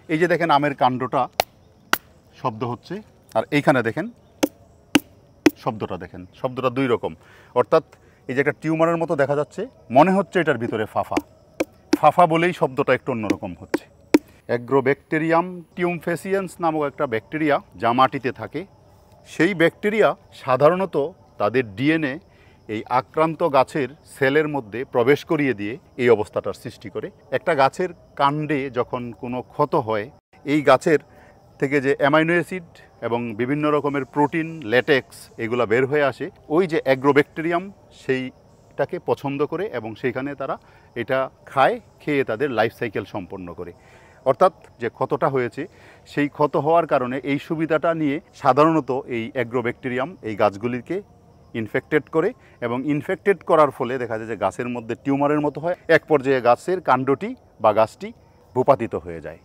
এই যে দেখেন আমের কাণ্ডটা শব্দ হচ্ছে, আর এইখানে দেখেন শব্দটা দেখেন, শব্দটা দুই রকম। অর্থাৎ এই যে একটা টিউমারের মতো দেখা যাচ্ছে, মনে হচ্ছে এটার ভিতরে ফাফা ফাফা বলেই শব্দটা একটু অন্যরকম হচ্ছে। অ্যাগ্রোব্যাকটেরিয়াম টিউমফেসিয়েন্স নামক একটা ব্যাকটেরিয়া যা মাটিতে থাকে, সেই ব্যাকটেরিয়া সাধারণত তাদের ডিএনএ এই আক্রান্ত গাছের সেলের মধ্যে প্রবেশ করিয়ে দিয়ে এই অবস্থাটার সৃষ্টি করে। একটা গাছের কাণ্ডে যখন কোনো ক্ষত হয়, এই গাছের থেকে যে অ্যামাইনো অ্যাসিড এবং বিভিন্ন রকমের প্রোটিন, ল্যাটেক্স এগুলো বের হয়ে আসে, ওই যে অ্যাগ্রোব্যাকটেরিয়াম সেইটাকে পছন্দ করে এবং সেইখানে তারা এটা খায়, খেয়ে তাদের লাইফ সাইকেল সম্পন্ন করে। অর্থাৎ যে ক্ষতটা হয়েছে, সেই ক্ষত হওয়ার কারণে এই সুবিধাটা নিয়ে সাধারণত এই অ্যাগ্রোব্যাকটেরিয়াম এই গাছগুলিকে ইনফেক্টেড করে, এবং ইনফেক্টেড করার ফলে দেখা যায় যে গাছের মধ্যে টিউমারের মতো হয়। এক পর্যায়ে গাছের কাণ্ডটি বা গাছটি ভূপাতিত হয়ে যায়।